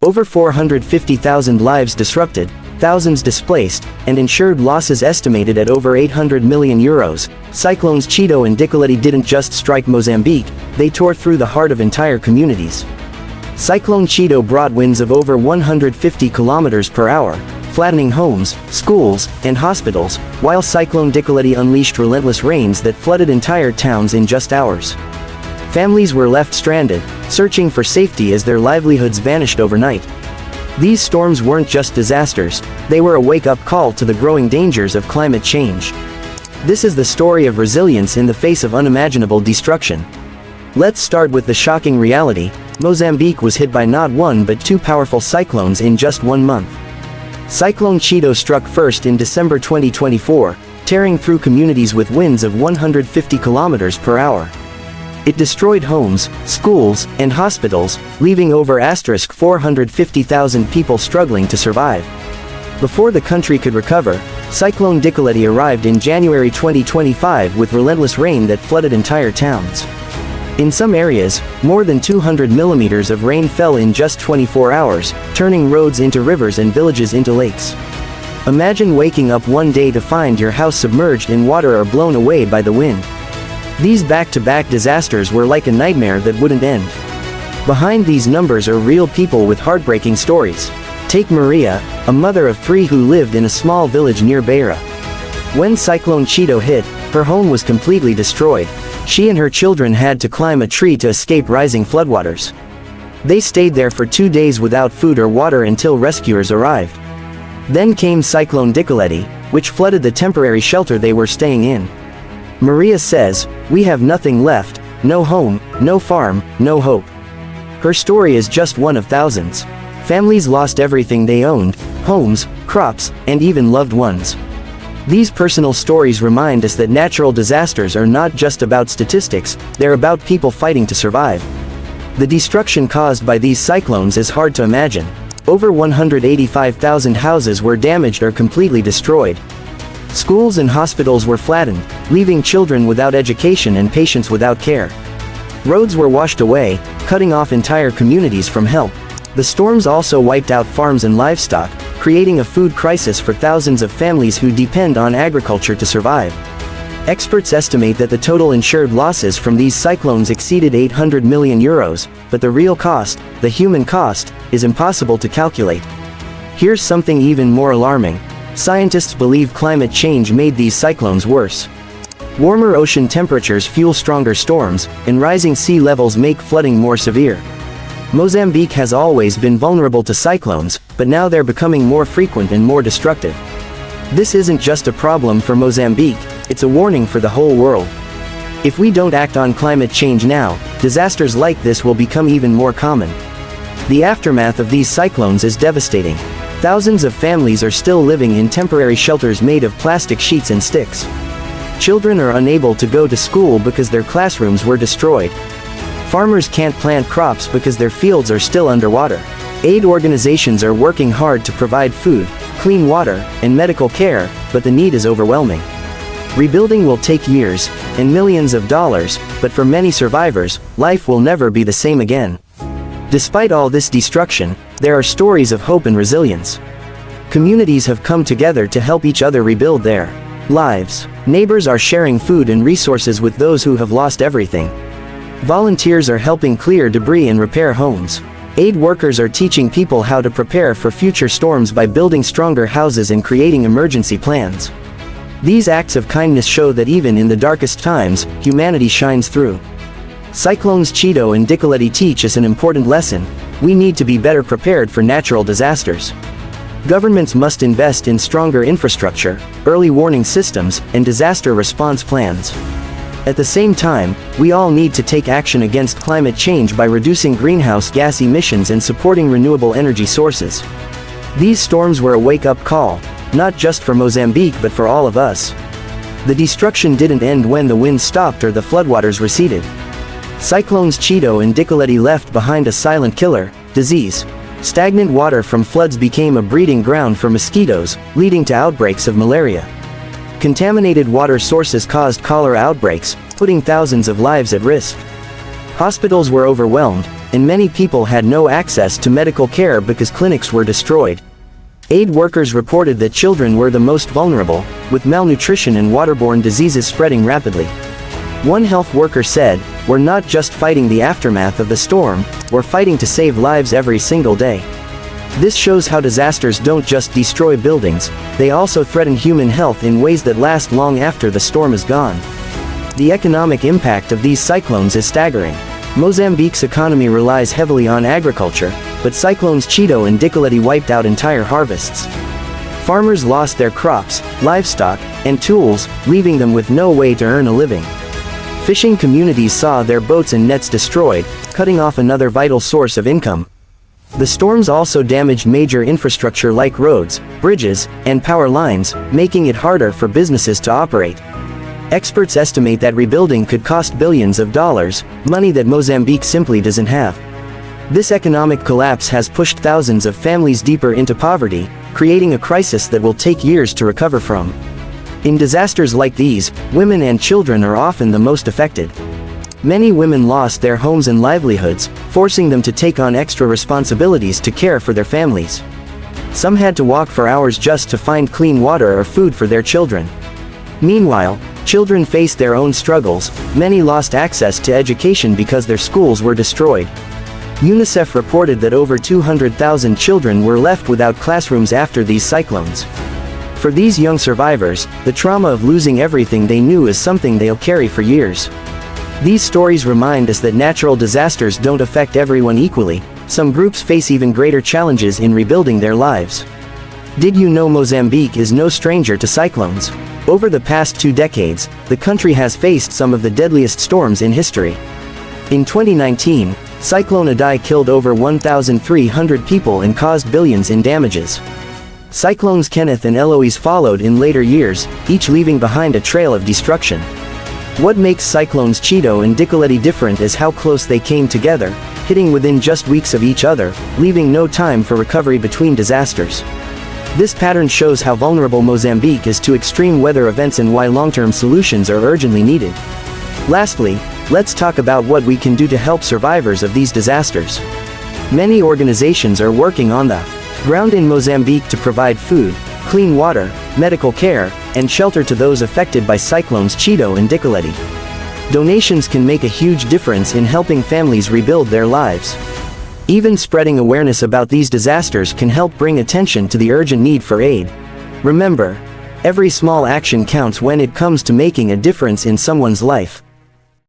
Over 450,000 lives disrupted, thousands displaced, and insured losses estimated at over €800 million. Cyclones Chido and Dikeledi didn't just strike Mozambique, they tore through the heart of entire communities. Cyclone Chido brought winds of over 150 kilometers per hour, flattening homes, schools, and hospitals, while Cyclone Dikeledi unleashed relentless rains that flooded entire towns in just hours. Families were left stranded, searching for safety as their livelihoods vanished overnight. These storms weren't just disasters, they were a wake-up call to the growing dangers of climate change. This is the story of resilience in the face of unimaginable destruction. Let's start with the shocking reality: Mozambique was hit by not one but two powerful cyclones in just 1 month. Cyclone Chido struck first in December 2024, tearing through communities with winds of 150 kilometers per hour. It destroyed homes, schools, and hospitals, leaving over 450,000 people struggling to survive. Before the country could recover, Cyclone Dikeledi arrived in January 2025 with relentless rain that flooded entire towns. In some areas, more than 200 millimeters of rain fell in just 24 hours, turning roads into rivers and villages into lakes. Imagine waking up one day to find your house submerged in water or blown away by the wind. These back-to-back disasters were like a nightmare that wouldn't end. Behind these numbers are real people with heartbreaking stories. Take Maria, a mother of 3 who lived in a small village near Beira. When Cyclone Chido hit, her home was completely destroyed. She and her children had to climb a tree to escape rising floodwaters. They stayed there for 2 days without food or water until rescuers arrived. Then came Cyclone Dikeledi, which flooded the temporary shelter they were staying in. Maria says, "We have nothing left, no home, no farm, no hope." Her story is just one of thousands. Families lost everything they owned: homes, crops, and even loved ones. These personal stories remind us that natural disasters are not just about statistics, they're about people fighting to survive. The destruction caused by these cyclones is hard to imagine. Over 185,000 houses were damaged or completely destroyed. Schools and hospitals were flattened, leaving children without education and patients without care. Roads were washed away, cutting off entire communities from help. The storms also wiped out farms and livestock, creating a food crisis for thousands of families who depend on agriculture to survive. Experts estimate that the total insured losses from these cyclones exceeded €800 million, but the real cost, the human cost, is impossible to calculate. Here's something even more alarming. Scientists believe climate change made these cyclones worse. Warmer ocean temperatures fuel stronger storms, and rising sea levels make flooding more severe. Mozambique has always been vulnerable to cyclones, but now they're becoming more frequent and more destructive. This isn't just a problem for Mozambique, it's a warning for the whole world. If we don't act on climate change now, disasters like this will become even more common. The aftermath of these cyclones is devastating. Thousands of families are still living in temporary shelters made of plastic sheets and sticks. Children are unable to go to school because their classrooms were destroyed. Farmers can't plant crops because their fields are still underwater. Aid organizations are working hard to provide food, clean water, and medical care, but the need is overwhelming. Rebuilding will take years, and millions of dollars, but for many survivors, life will never be the same again. Despite all this destruction, there are stories of hope and resilience. Communities have come together to help each other rebuild their lives. Neighbors are sharing food and resources with those who have lost everything. Volunteers are helping clear debris and repair homes. Aid workers are teaching people how to prepare for future storms by building stronger houses and creating emergency plans. These acts of kindness show that even in the darkest times, humanity shines through. Cyclones Chido and Dikeledi teach us an important lesson: we need to be better prepared for natural disasters. Governments must invest in stronger infrastructure, early warning systems, and disaster response plans. At the same time, we all need to take action against climate change by reducing greenhouse gas emissions and supporting renewable energy sources. These storms were a wake-up call, not just for Mozambique but for all of us. The destruction didn't end when the wind stopped or the floodwaters receded. Cyclones Chido and Dikeledi left behind a silent killer: disease. Stagnant water from floods became a breeding ground for mosquitoes, leading to outbreaks of malaria. Contaminated water sources caused cholera outbreaks, putting thousands of lives at risk. Hospitals were overwhelmed, and many people had no access to medical care because clinics were destroyed. Aid workers reported that children were the most vulnerable, with malnutrition and waterborne diseases spreading rapidly. One health worker said, "We're not just fighting the aftermath of the storm, we're fighting to save lives every single day." This shows how disasters don't just destroy buildings, they also threaten human health in ways that last long after the storm is gone. The economic impact of these cyclones is staggering. Mozambique's economy relies heavily on agriculture, but cyclones Chido and Dikeledi wiped out entire harvests. Farmers lost their crops, livestock, and tools, leaving them with no way to earn a living. Fishing communities saw their boats and nets destroyed, cutting off another vital source of income. The storms also damaged major infrastructure like roads, bridges, and power lines, making it harder for businesses to operate. Experts estimate that rebuilding could cost billions of dollars, money that Mozambique simply doesn't have. This economic collapse has pushed thousands of families deeper into poverty, creating a crisis that will take years to recover from. In disasters like these, women and children are often the most affected. Many women lost their homes and livelihoods, forcing them to take on extra responsibilities to care for their families. Some had to walk for hours just to find clean water or food for their children. Meanwhile, children faced their own struggles. Many lost access to education because their schools were destroyed. UNICEF reported that over 200,000 children were left without classrooms after these cyclones. For these young survivors, the trauma of losing everything they knew is something they'll carry for years. These stories remind us that natural disasters don't affect everyone equally. Some groups face even greater challenges in rebuilding their lives. Did you know Mozambique is no stranger to cyclones? Over the past 2 decades, the country has faced some of the deadliest storms in history. In 2019, Cyclone Idai killed over 1,300 people and caused billions in damages. Cyclones Kenneth and Eloise followed in later years, each leaving behind a trail of destruction. What makes cyclones Chido and Dikeledi different is how close they came together, hitting within just weeks of each other, leaving no time for recovery between disasters. This pattern shows how vulnerable Mozambique is to extreme weather events and why long-term solutions are urgently needed. Lastly, let's talk about what we can do to help survivors of these disasters. Many organizations are working on the ground in Mozambique to provide food, clean water, medical care, and shelter to those affected by cyclones Chido and Dikeledi. Donations can make a huge difference in helping families rebuild their lives. Even spreading awareness about these disasters can help bring attention to the urgent need for aid. Remember, every small action counts when it comes to making a difference in someone's life.